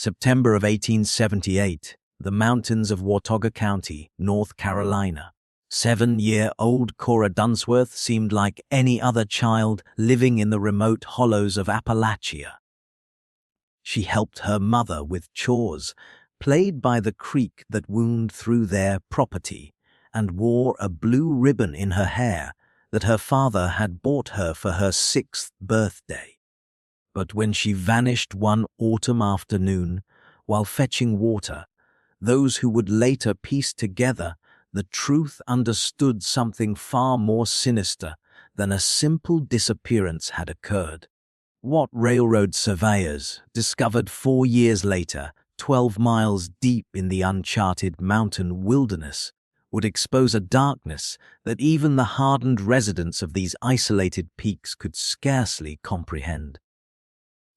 September of 1878, the mountains of Watauga County, North Carolina. 7-year-old Cora Dunsworth seemed like any other child living in the remote hollows of Appalachia. She helped her mother with chores, played by the creek that wound through their property, and wore a blue ribbon in her hair that her father had bought her for her 6th birthday. But when she vanished one autumn afternoon while fetching water, those who would later piece together the truth understood something far more sinister than a simple disappearance had occurred. What railroad surveyors discovered 4 years later, 12 miles deep in the uncharted mountain wilderness, would expose a darkness that even the hardened residents of these isolated peaks could scarcely comprehend.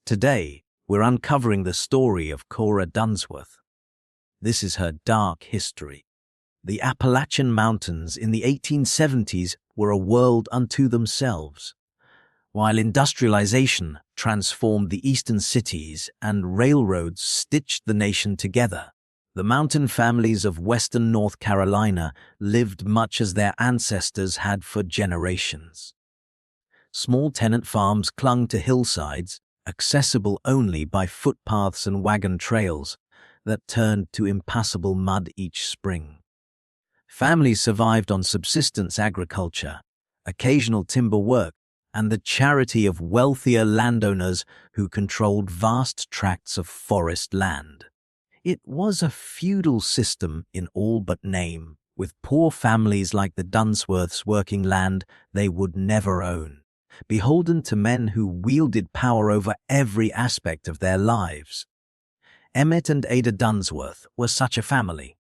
Today, we're uncovering the story of Cora Dunsworth. This is her dark history. The Appalachian Mountains in the 1870s were a world unto themselves. While industrialization transformed the eastern cities and railroads stitched the nation together, the mountain families of western North Carolina lived much as their ancestors had for generations. Small tenant farms clung to hillsides, accessible only by footpaths and wagon trails that turned to impassable mud each spring. Families survived on subsistence agriculture, occasional timber work, and the charity of wealthier landowners who controlled vast tracts of forest land. It was a feudal system in all but name, with poor families like the Dunsworths working land they would never own, beholden to men who wielded power over every aspect of their lives. Emmett and Ada Dunsworth were such a family.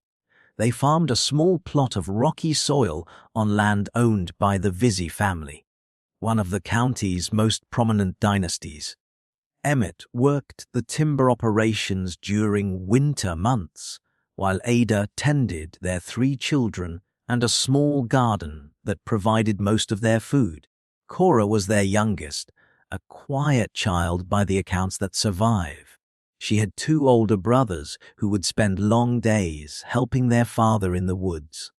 They farmed a small plot of rocky soil on land owned by the Vesey family, one of the county's most prominent dynasties. Emmett worked the timber operations during winter months, while Ada tended their 3 children and a small garden that provided most of their food. Cora was their youngest, a quiet child by the accounts that survive. She had 2 older brothers who would spend long days helping their father in the woods.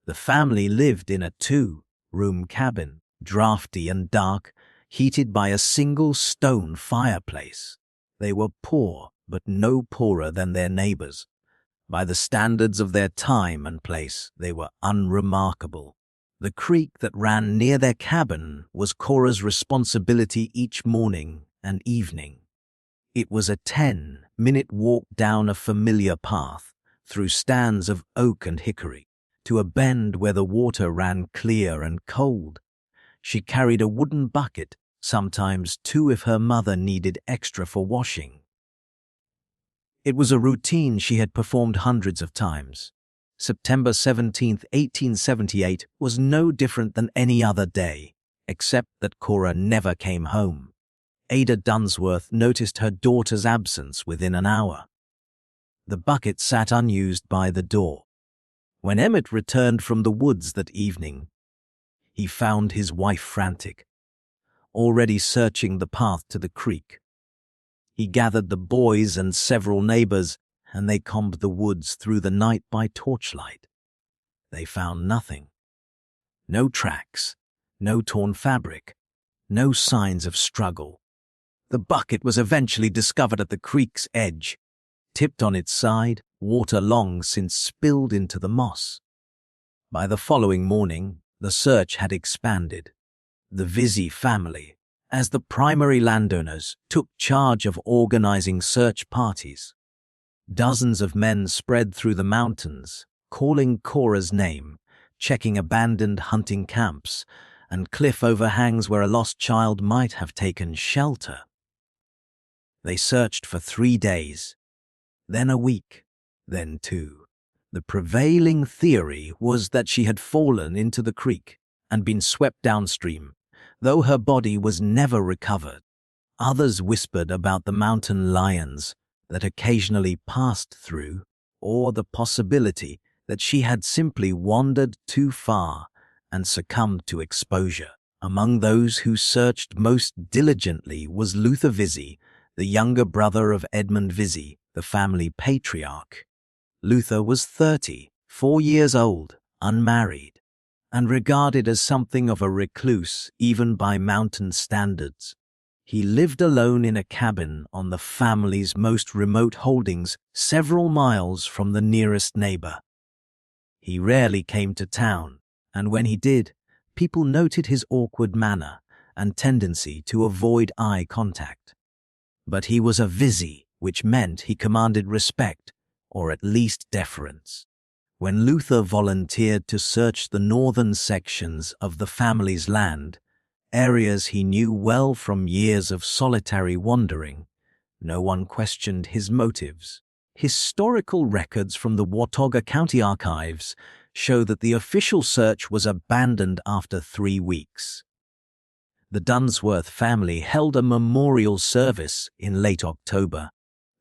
The family lived in a 2-room cabin, drafty and dark, heated by a single stone fireplace. They were poor, but no poorer than their neighbors. By the standards of their time and place, they were unremarkable. The creek that ran near their cabin was Cora's responsibility each morning and evening. It was a 10-minute walk down a familiar path, through stands of oak and hickory, to a bend where the water ran clear and cold. She carried a wooden bucket, sometimes 2 if her mother needed extra for washing. It was a routine she had performed hundreds of times. September 17, 1878 was no different than any other day, except that Cora never came home. Ada Dunsworth noticed her daughter's absence within an hour. The bucket sat unused by the door. When Emmett returned from the woods that evening, he found his wife frantic, already searching the path to the creek. He gathered the boys and several neighbors, and they combed the woods through the night by torchlight. They found nothing. No tracks, no torn fabric, no signs of struggle. The bucket was eventually discovered at the creek's edge, tipped on its side, water long since spilled into the moss. By the following morning, the search had expanded. The Vesey family, as the primary landowners, took charge of organizing search parties. Dozens of men spread through the mountains, calling Cora's name, checking abandoned hunting camps, and cliff overhangs where a lost child might have taken shelter. They searched for 3 days, then a week, then 2. The prevailing theory was that she had fallen into the creek and been swept downstream, though her body was never recovered. Others whispered about the mountain lions that occasionally passed through, or the possibility that she had simply wandered too far and succumbed to exposure. Among those who searched most diligently was Luther Vesey, the younger brother of Edmund Vesey, the family patriarch. Luther was 34 years old, unmarried, and regarded as something of a recluse even by mountain standards. He lived alone in a cabin on the family's most remote holdings, several miles from the nearest neighbor. He rarely came to town, and when he did, people noted his awkward manner and tendency to avoid eye contact. But he was a Vesey, which meant he commanded respect, or at least deference. When Luther volunteered to search the northern sections of the family's land, areas he knew well from years of solitary wandering, no one questioned his motives. Historical records from the Watauga County archives show that the official search was abandoned after 3 weeks. The Dunsworth family held a memorial service in late October,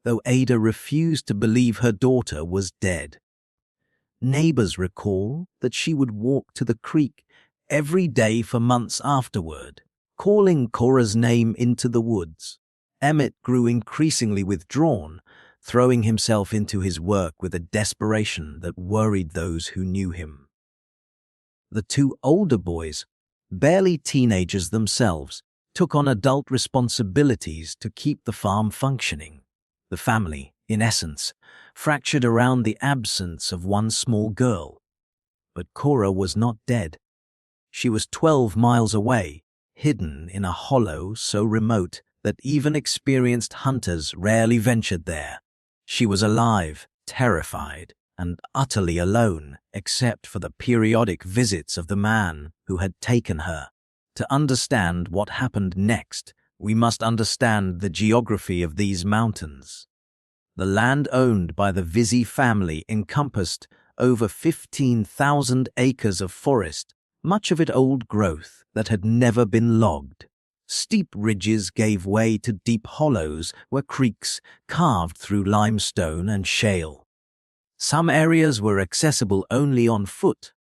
though Ada refused to believe her daughter was dead. Neighbors recall that she would walk to the creek every day for months afterward, calling Cora's name into the woods. Emmett grew increasingly withdrawn, throwing himself into his work with a desperation that worried those who knew him. The 2 older boys, barely teenagers themselves, took on adult responsibilities to keep the farm functioning. The family, in essence, fractured around the absence of one small girl. But Cora was not dead. She was 12 miles away, hidden in a hollow so remote that even experienced hunters rarely ventured there. She was alive, terrified, and utterly alone, except for the periodic visits of the man who had taken her. To understand what happened next, we must understand the geography of these mountains. The land owned by the Vesey family encompassed over 15,000 acres of forest, much of it old growth that had never been logged. Steep ridges gave way to deep hollows where creeks carved through limestone and shale. Some areas were accessible only on foot,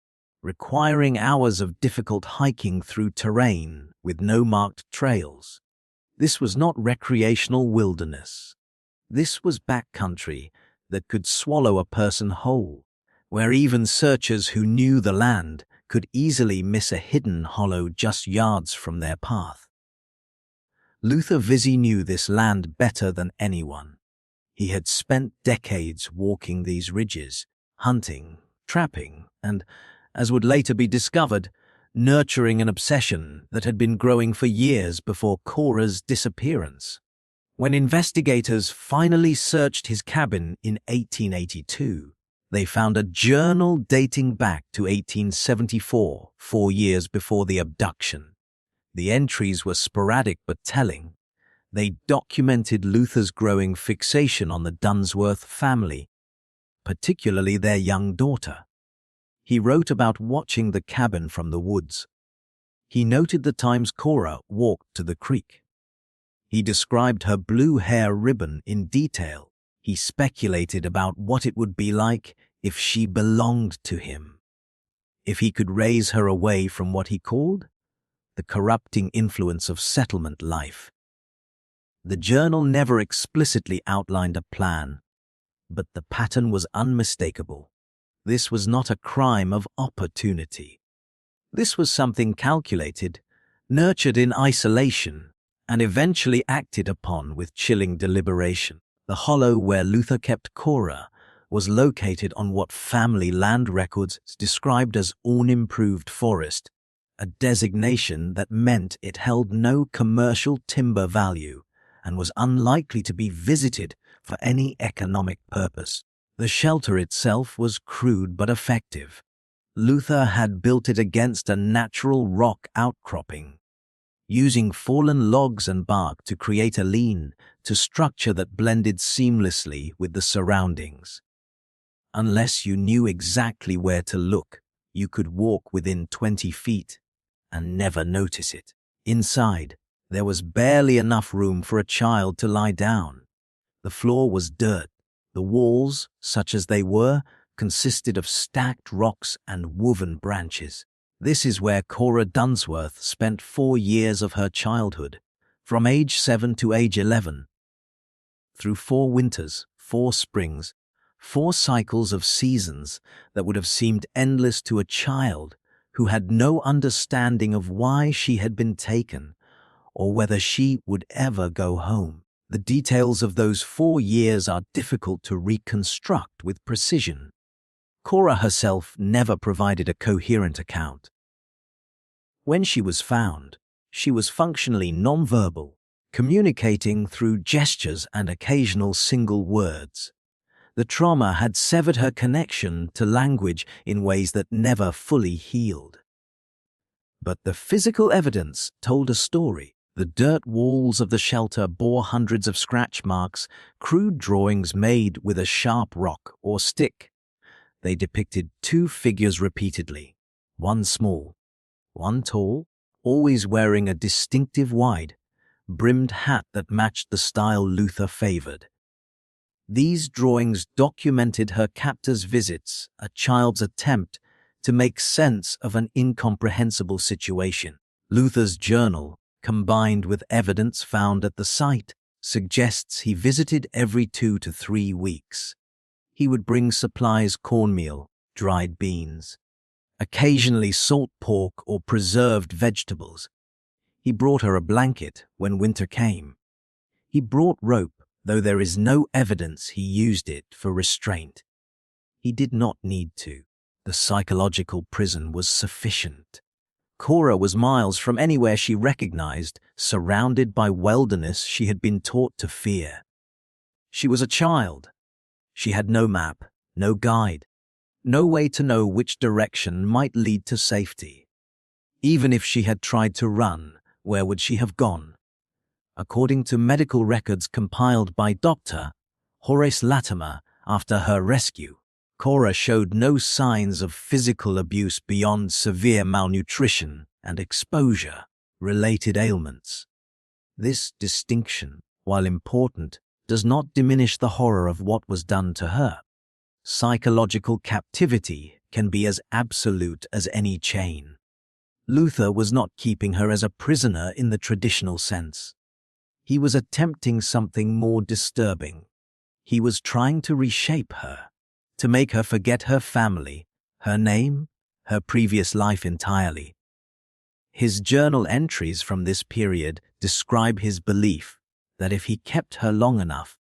requiring hours of difficult hiking through terrain with no marked trails. This was not recreational wilderness. This was backcountry that could swallow a person whole, where even searchers who knew the land could easily miss a hidden hollow just yards from their path. Luther Vesey knew this land better than anyone. He had spent decades walking these ridges, hunting, trapping, and, as would later be discovered, nurturing an obsession that had been growing for years before Cora's disappearance. When investigators finally searched his cabin in 1882, they found a journal dating back to 1874, 4 years before the abduction. The entries were sporadic but telling. They documented Luther's growing fixation on the Dunsworth family, particularly their young daughter. He wrote about watching the cabin from the woods. He noted the times Cora walked to the creek. He described her blue hair ribbon in detail. He speculated about what it would be like if she belonged to him, if he could raise her away from what he called the corrupting influence of settlement life. The journal never explicitly outlined a plan, but the pattern was unmistakable. This was not a crime of opportunity. This was something calculated, nurtured in isolation, and eventually acted upon with chilling deliberation. The hollow where Luther kept Cora was located on what family land records described as unimproved forest, a designation that meant it held no commercial timber value and was unlikely to be visited for any economic purpose. The shelter itself was crude but effective. Luther had built it against a natural rock outcropping, using fallen logs and bark to create a lean-to structure that blended seamlessly with the surroundings. Unless you knew exactly where to look, you could walk within 20 feet and never notice it. Inside, there was barely enough room for a child to lie down. The floor was dirt. The walls, such as they were, consisted of stacked rocks and woven branches. This is where Cora Dunsworth spent 4 years of her childhood, from age 7 to age 11. through 4 winters, 4 springs, 4 cycles of seasons that would have seemed endless to a child who had no understanding of why she had been taken or whether she would ever go home. The details of those 4 years are difficult to reconstruct with precision. Cora herself never provided a coherent account. When she was found, she was functionally nonverbal, communicating through gestures and occasional single words. The trauma had severed her connection to language in ways that never fully healed. But the physical evidence told a story. The dirt walls of the shelter bore hundreds of scratch marks, crude drawings made with a sharp rock or stick. They depicted 2 figures repeatedly, one small, one tall, always wearing a distinctive wide, brimmed hat that matched the style Luther favored. These drawings documented her captor's visits, a child's attempt to make sense of an incomprehensible situation. Luther's journal, combined with evidence found at the site, suggests he visited every 2 to 3 weeks. He would bring supplies: cornmeal, dried beans, occasionally salt pork or preserved vegetables. He brought her a blanket when winter came. He brought rope, though there is no evidence he used it for restraint. He did not need to. The psychological prison was sufficient. Cora was miles from anywhere she recognized, surrounded by wilderness she had been taught to fear. She was a child. She had no map, no guide, no way to know which direction might lead to safety. Even if she had tried to run, where would she have gone? According to medical records compiled by Dr. Horace Latimer after her rescue, Cora showed no signs of physical abuse beyond severe malnutrition and exposure-related ailments. This distinction, while important, does not diminish the horror of what was done to her. Psychological captivity can be as absolute as any chain. Luther was not keeping her as a prisoner in the traditional sense. He was attempting something more disturbing. He was trying to reshape her, to make her forget her family, her name, her previous life entirely. His journal entries from this period describe his belief that if he kept her long enough,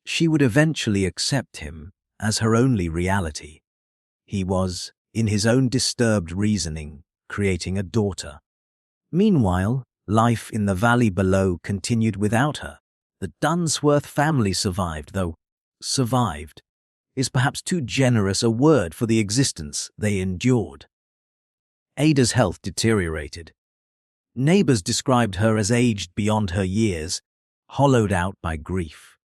she would eventually accept him as her only reality. He was, in his own disturbed reasoning, creating a daughter. Meanwhile, life in the valley below continued without her. The Dunsworth family survived, though survived is perhaps too generous a word for the existence they endured. Ada's health deteriorated. Neighbors described her as aged beyond her years, hollowed out by grief.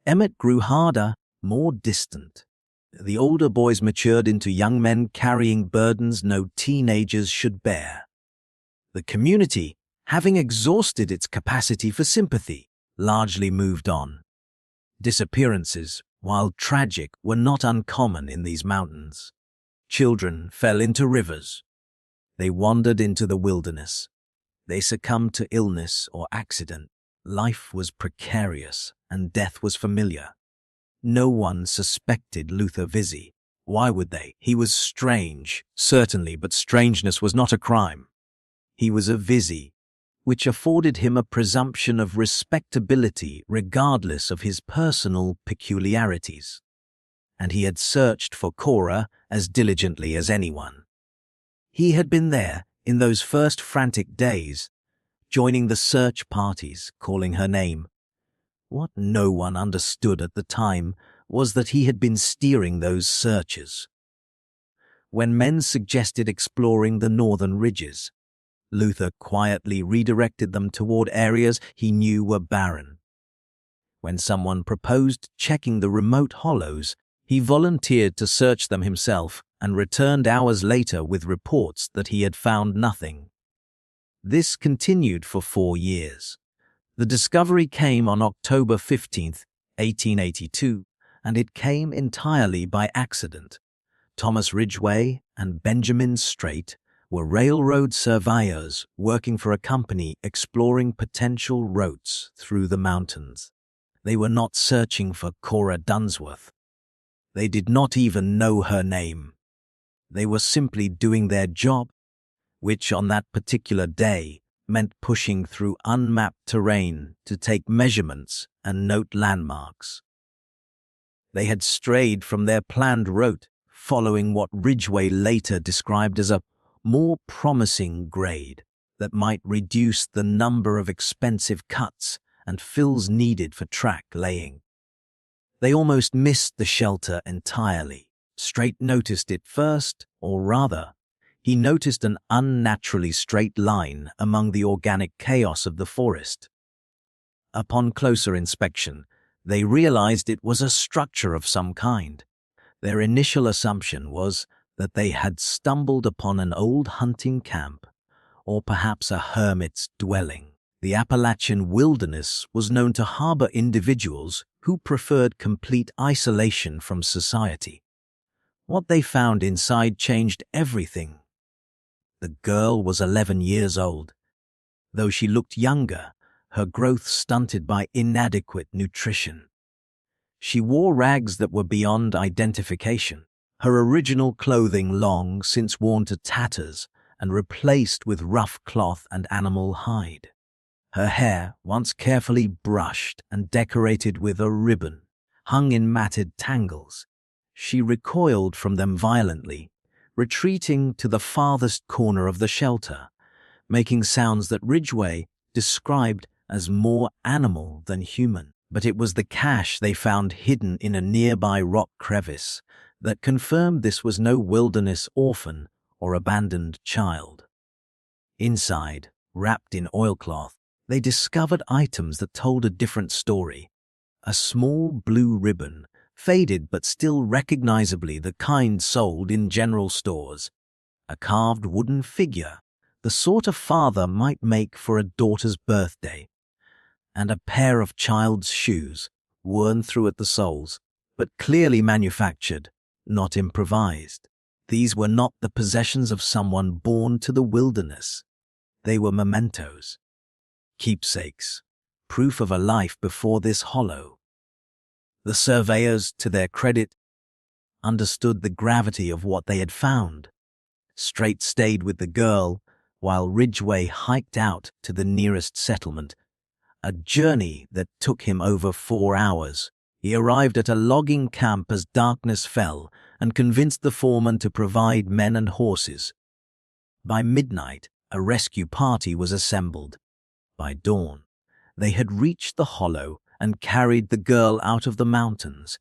Emmett grew harder, more distant. The older boys matured into young men carrying burdens no teenagers should bear. The community, having exhausted its capacity for sympathy, largely moved on. Disappearances, while tragic, were not uncommon in these mountains. Children fell into rivers. They wandered into the wilderness. They succumbed to illness or accident. Life was precarious and death was familiar. No one suspected Luther Vizzi. Why would they? He was strange, certainly, but strangeness was not a crime. He was a Vizzi, which afforded him a presumption of respectability regardless of his personal peculiarities. And he had searched for Cora as diligently as anyone. He had been there in those first frantic days, joining the search parties, calling her name. What no one understood at the time was that he had been steering those searches. When men suggested exploring the northern ridges, Luther quietly redirected them toward areas he knew were barren. When someone proposed checking the remote hollows, he volunteered to search them himself and returned hours later with reports that he had found nothing. This continued for 4 years. The discovery came on October 15, 1882, and it came entirely by accident. Thomas Ridgway and Benjamin Strait were railroad surveyors working for a company exploring potential routes through the mountains. They were not searching for Cora Dunsworth. They did not even know her name. They were simply doing their job, which on that particular day meant pushing through unmapped terrain to take measurements and note landmarks. They had strayed from their planned route, following what Ridgway later described as a more promising grade that might reduce the number of expensive cuts and fills needed for track laying. They almost missed the shelter entirely. Strait noticed it first, or rather, he noticed an unnaturally straight line among the organic chaos of the forest. Upon closer inspection, they realized it was a structure of some kind. Their initial assumption was that they had stumbled upon an old hunting camp, or perhaps a hermit's dwelling. The Appalachian wilderness was known to harbor individuals who preferred complete isolation from society. What they found inside changed everything. The girl was 11 years old. Though she looked younger, her growth stunted by inadequate nutrition. She wore rags that were beyond identification, her original clothing long since worn to tatters and replaced with rough cloth and animal hide. Her hair, once carefully brushed and decorated with a ribbon, hung in matted tangles. She recoiled from them violently, retreating to the farthest corner of the shelter, making sounds that Ridgway described as more animal than human. But it was the cache they found hidden in a nearby rock crevice that confirmed this was no wilderness orphan or abandoned child. Inside, wrapped in oilcloth, they discovered items that told a different story. A small blue ribbon, faded but still recognizably the kind sold in general stores. A carved wooden figure, the sort a father might make for a daughter's birthday. And a pair of child's shoes, worn through at the soles, but clearly manufactured, not improvised. These were not the possessions of someone born to the wilderness. They were mementos, keepsakes, proof of a life before this hollow. The surveyors, to their credit, understood the gravity of what they had found. Strait stayed with the girl, while Ridgway hiked out to the nearest settlement, a journey that took him over 4 hours. He arrived at a logging camp as darkness fell and convinced the foreman to provide men and horses. By midnight, a rescue party was assembled. By dawn, they had reached the hollow and carried the girl out of the mountains.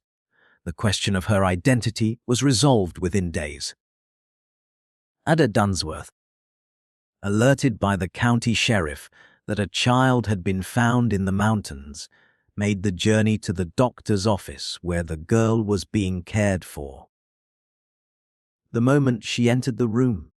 The question of her identity was resolved within days. Ada Dunsworth, alerted by the county sheriff that a child had been found in the mountains, made the journey to the doctor's office where the girl was being cared for. The moment she entered the room,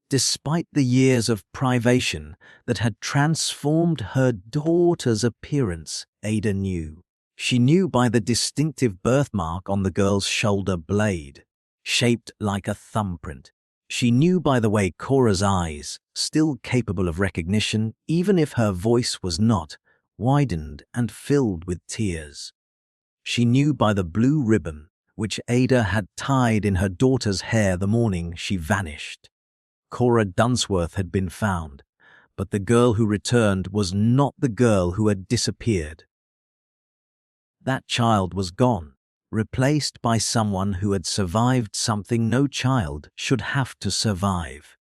despite the years of privation that had transformed her daughter's appearance, Ada knew. She knew by the distinctive birthmark on the girl's shoulder blade, shaped like a thumbprint. She knew by the way Cora's eyes, still capable of recognition even if her voice was not, widened and filled with tears. She knew by the blue ribbon which Ada had tied in her daughter's hair the morning she vanished. Cora Dunsworth had been found, but the girl who returned was not the girl who had disappeared. That child was gone, replaced by someone who had survived something no child should have to survive.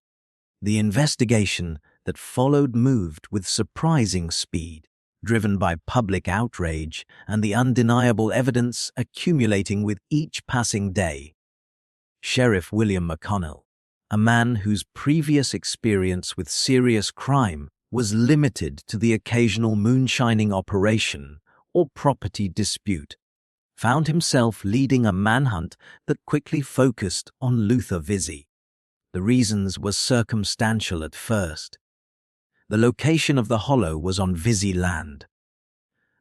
The investigation that followed moved with surprising speed, driven by public outrage and the undeniable evidence accumulating with each passing day. Sheriff William McConnell, a man whose previous experience with serious crime was limited to the occasional moonshining operation or property dispute, found himself leading a manhunt that quickly focused on Luther Vizzi. The reasons were circumstantial at first. The location of the hollow was on Vizzi land.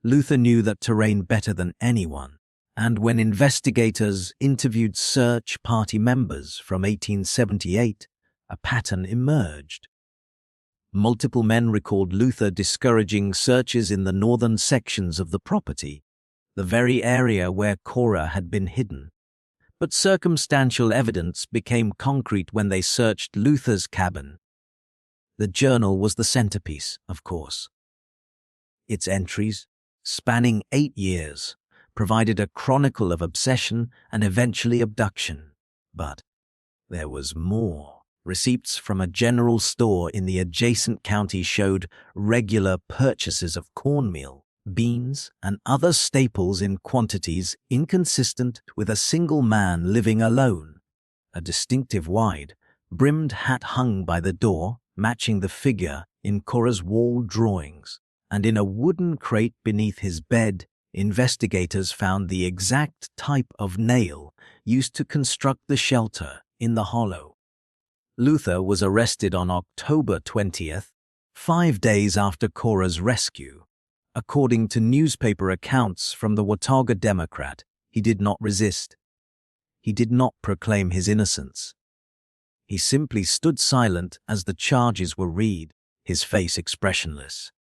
Luther knew that terrain better than anyone, and when investigators interviewed search party members from 1878, a pattern emerged. Multiple men recalled Luther discouraging searches in the northern sections of the property, the very area where Cora had been hidden. But circumstantial evidence became concrete when they searched Luther's cabin. The journal was the centerpiece, of course. Its entries, spanning 8 years, provided a chronicle of obsession and eventually abduction. But there was more. Receipts from a general store in the adjacent county showed regular purchases of cornmeal, beans, and other staples in quantities inconsistent with a single man living alone. A distinctive wide-brimmed hat hung by the door, matching the figure in Cora's wall drawings, and in a wooden crate beneath his bed, investigators found the exact type of nail used to construct the shelter in the hollow. Luther was arrested on October 20th, 5 days after Cora's rescue. According to newspaper accounts from the Watauga Democrat, he did not resist. He did not proclaim his innocence. He simply stood silent as the charges were read, his face expressionless.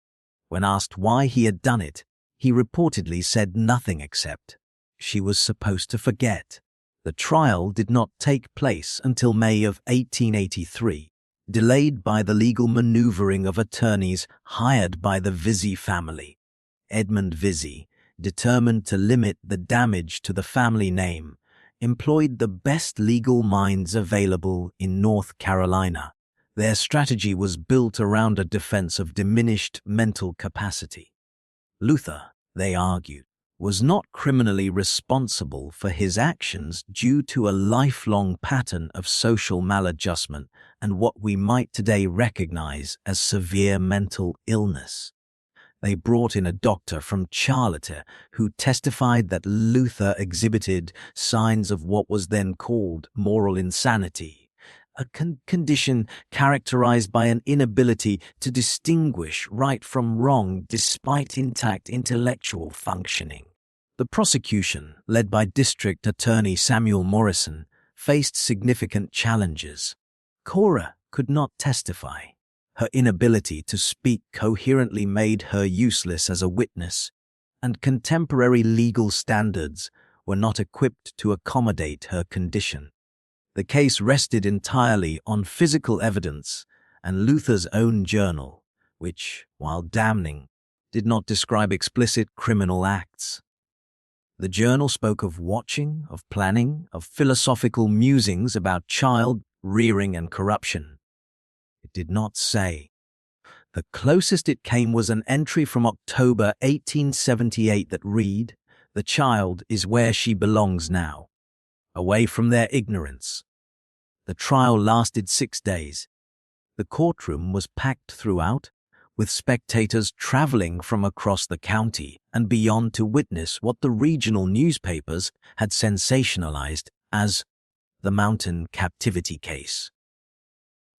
When asked why he had done it, he reportedly said nothing except, "She was supposed to forget." The trial did not take place until May of 1883, delayed by the legal maneuvering of attorneys hired by the Visey family. Edmund Visey, determined to limit the damage to the family name, employed the best legal minds available in North Carolina. Their strategy was built around a defense of diminished mental capacity. Luther, they argued, was not criminally responsible for his actions due to a lifelong pattern of social maladjustment and what we might today recognize as severe mental illness. They brought in a doctor from Charlotte who testified that Luther exhibited signs of what was then called moral insanity, a condition characterized by an inability to distinguish right from wrong despite intact intellectual functioning. The prosecution, led by District Attorney Samuel Morrison, faced significant challenges. Cora could not testify. Her inability to speak coherently made her useless as a witness, and contemporary legal standards were not equipped to accommodate her condition. The case rested entirely on physical evidence and Luther's own journal, which, while damning, did not describe explicit criminal acts. The journal spoke of watching, of planning, of philosophical musings about child rearing and corruption. It did not say. The closest it came was an entry from October 1878 that read, "The child is where she belongs now, away from their ignorance." The trial lasted 6 days. The courtroom was packed throughout, with spectators traveling from across the county and beyond to witness what the regional newspapers had sensationalized as the mountain captivity case.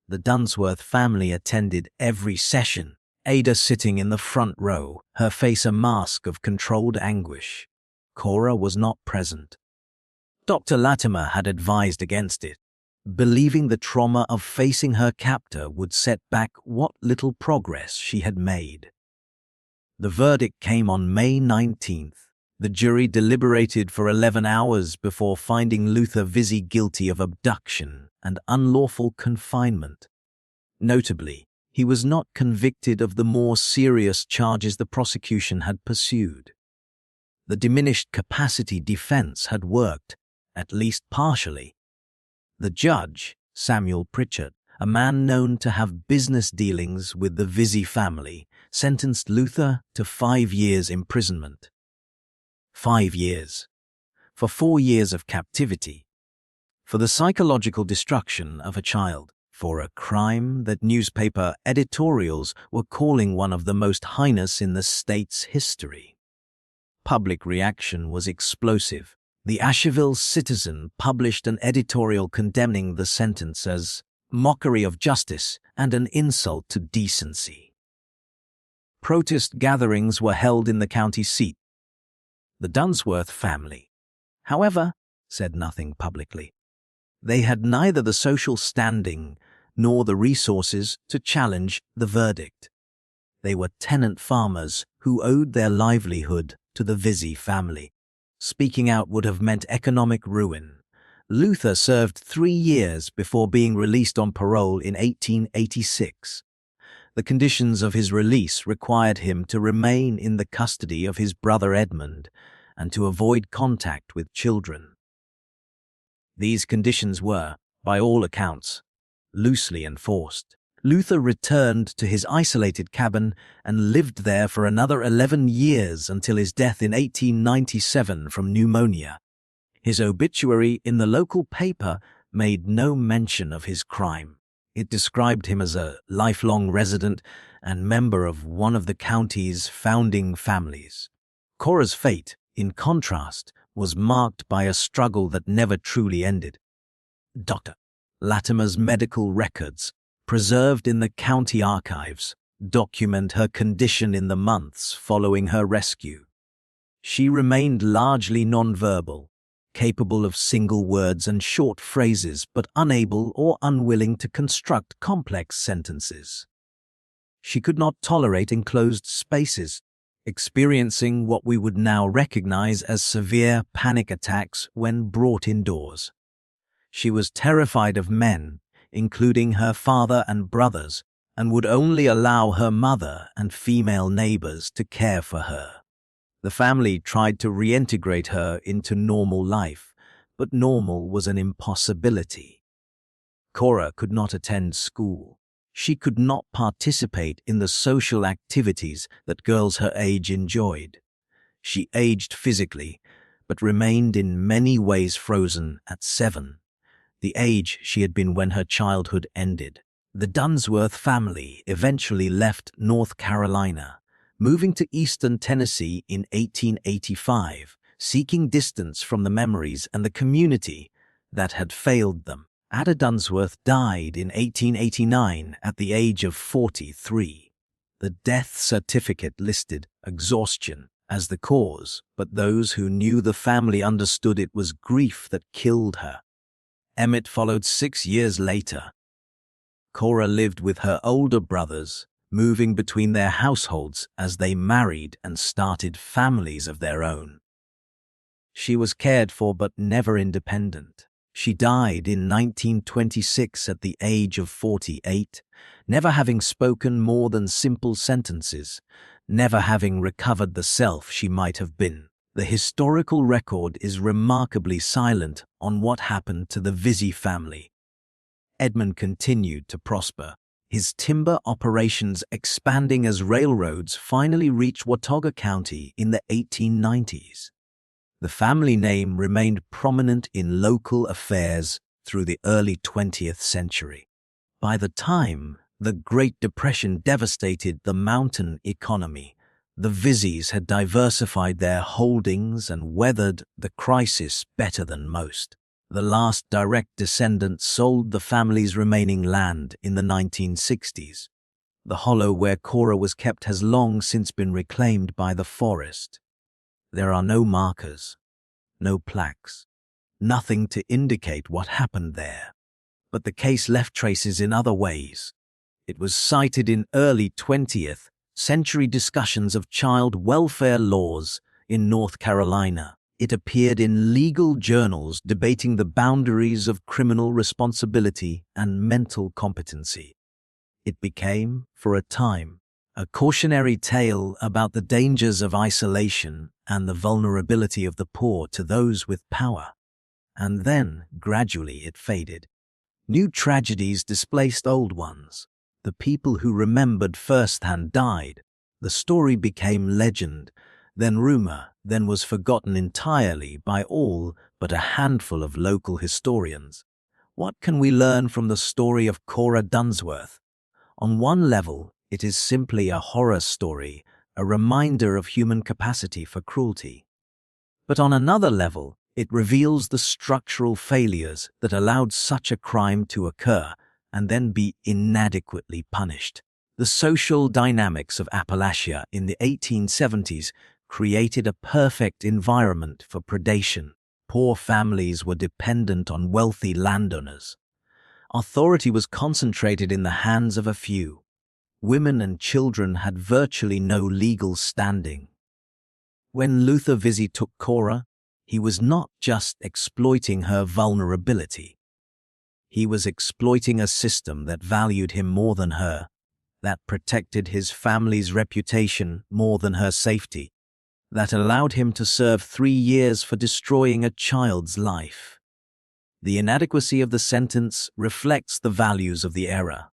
The Dunsworth family attended every session, Ada sitting in the front row, her face a mask of controlled anguish. Cora was not present. Dr. Latimer had advised against it, believing the trauma of facing her captor would set back what little progress she had made. The verdict came on May 19th. The jury deliberated for 11 hours before finding Luther Visey guilty of abduction and unlawful confinement. Notably, he was not convicted of the more serious charges the prosecution had pursued. The diminished capacity defense had worked, at least partially. The judge, Samuel Pritchard, a man known to have business dealings with the Visey family, sentenced Luther to 5 years imprisonment. 5 years. For 4 years of captivity. For the psychological destruction of a child. For a crime that newspaper editorials were calling one of the most heinous in the state's history. Public reaction was explosive. The Asheville Citizen published an editorial condemning the sentence as mockery of justice and an insult to decency. Protest gatherings were held in the county seat. The Dunsworth family, however, said nothing publicly. They had neither the social standing nor the resources to challenge the verdict. They were tenant farmers who owed their livelihood to the Vizzy family. Speaking out would have meant economic ruin. Luther served 3 years before being released on parole in 1886. The conditions of his release required him to remain in the custody of his brother Edmund and to avoid contact with children. These conditions were, by all accounts, loosely enforced. Luther returned to his isolated cabin and lived there for another 11 years until his death in 1897 from pneumonia. His obituary in the local paper made no mention of his crime. It described him as a lifelong resident and member of one of the county's founding families. Cora's fate, in contrast, was marked by a struggle that never truly ended. Dr. Latimer's medical records, preserved in the county archives, document her condition in the months following her rescue. She remained largely nonverbal, capable of single words and short phrases, but unable or unwilling to construct complex sentences. She could not tolerate enclosed spaces, experiencing what we would now recognize as severe panic attacks when brought indoors. She was terrified of men, including her father and brothers, and would only allow her mother and female neighbors to care for her. The family tried to reintegrate her into normal life, but normal was an impossibility. Cora could not attend school. She could not participate in the social activities that girls her age enjoyed. She aged physically, but remained in many ways frozen at 7, the age she had been when her childhood ended. The Dunsworth family eventually left North Carolina, moving to eastern Tennessee in 1885, seeking distance from the memories and the community that had failed them. Ada Dunsworth died in 1889 at the age of 43. The death certificate listed exhaustion as the cause, but those who knew the family understood it was grief that killed her. Emmett followed 6 years later. Cora lived with her older brothers, moving between their households as they married and started families of their own. She was cared for but never independent. She died in 1926 at the age of 48, never having spoken more than simple sentences, never having recovered the self she might have been. The historical record is remarkably silent on what happened to the Vizzy family. Edmund continued to prosper, his timber operations expanding as railroads finally reached Watauga County in the 1890s. The family name remained prominent in local affairs through the early 20th century. By the time the Great Depression devastated the mountain economy, the Vizzys had diversified their holdings and weathered the crisis better than most. The last direct descendant sold the family's remaining land in the 1960s. The hollow where Cora was kept has long since been reclaimed by the forest. There are no markers, no plaques, nothing to indicate what happened there. But the case left traces in other ways. It was cited in early 20th century discussions of child welfare laws in North Carolina. It appeared in legal journals debating the boundaries of criminal responsibility and mental competency. It became, for a time, a cautionary tale about the dangers of isolation and the vulnerability of the poor to those with power. And then, gradually, it faded. New tragedies displaced old ones. The people who remembered firsthand died. The story became legend, then rumor, then was forgotten entirely by all but a handful of local historians. What can we learn from the story of Cora Dunsworth? On one level, it is simply a horror story, a reminder of human capacity for cruelty. But on another level, it reveals the structural failures that allowed such a crime to occur and then be inadequately punished. The social dynamics of Appalachia in the 1870s created a perfect environment for predation. Poor families were dependent on wealthy landowners. Authority was concentrated in the hands of a few. Women and children had virtually no legal standing. When Luther Visi took Cora, he was not just exploiting her vulnerability. He was exploiting a system that valued him more than her, that protected his family's reputation more than her safety, that allowed him to serve 3 years for destroying a child's life. The inadequacy of the sentence reflects the values of the era.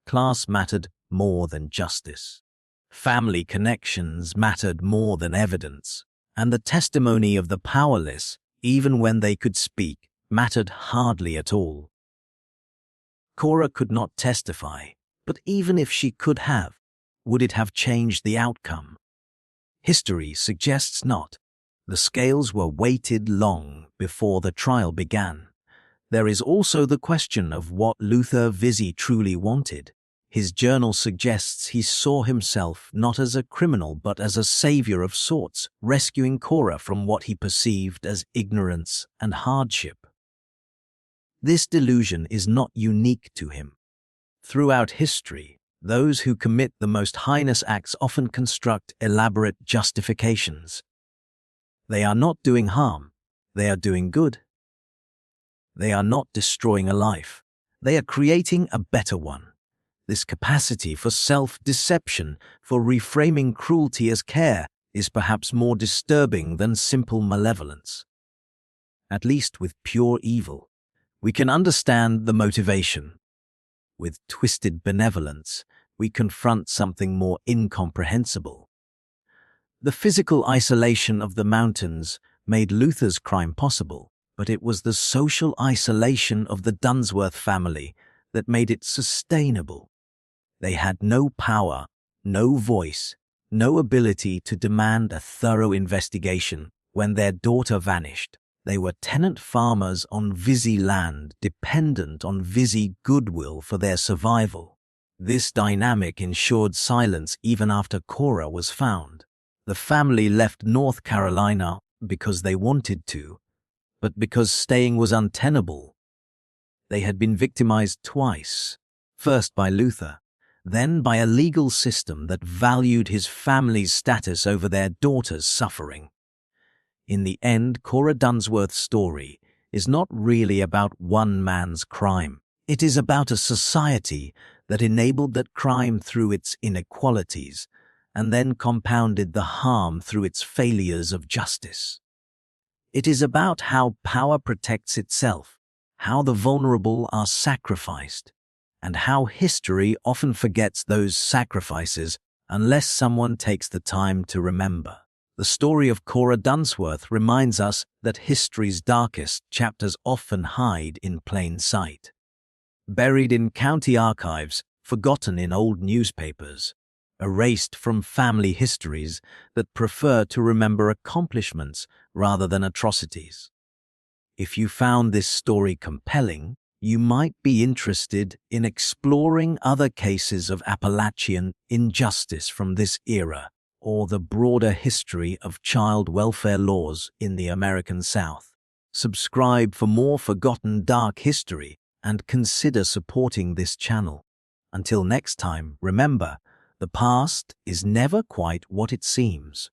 Class mattered more than justice. Family connections mattered more than evidence, and the testimony of the powerless, even when they could speak, mattered hardly at all. Cora could not testify, but even if she could have, would it have changed the outcome? History suggests not. The scales were weighted long before the trial began. There is also the question of what Luther Visi truly wanted. His journal suggests he saw himself not as a criminal but as a savior of sorts, rescuing Cora from what he perceived as ignorance and hardship. This delusion is not unique to him. Throughout history, those who commit the most heinous acts often construct elaborate justifications. They are not doing harm, they are doing good. They are not destroying a life, they are creating a better one. This capacity for self-deception, for reframing cruelty as care, is perhaps more disturbing than simple malevolence. At least with pure evil, we can understand the motivation. With twisted benevolence, we confront something more incomprehensible. The physical isolation of the mountains made Luther's crime possible, but it was the social isolation of the Dunsworth family that made it sustainable. They had no power, no voice, no ability to demand a thorough investigation when their daughter vanished. They were tenant farmers on Visi land, dependent on Visi goodwill for their survival. This dynamic ensured silence even after Cora was found. The family left North Carolina because they wanted to, but because staying was untenable. They had been victimized twice, first by Luther, then by a legal system that valued his family's status over their daughter's suffering. In the end, Cora Dunsworth's story is not really about one man's crime. It is about a society that enabled that crime through its inequalities and then compounded the harm through its failures of justice. It is about how power protects itself, how the vulnerable are sacrificed, and how history often forgets those sacrifices unless someone takes the time to remember. The story of Cora Dunsworth reminds us that history's darkest chapters often hide in plain sight. Buried in county archives, forgotten in old newspapers, erased from family histories that prefer to remember accomplishments rather than atrocities. If you found this story compelling, you might be interested in exploring other cases of Appalachian injustice from this era or the broader history of child welfare laws in the American South. Subscribe for more forgotten dark history and consider supporting this channel. Until next time, remember, the past is never quite what it seems.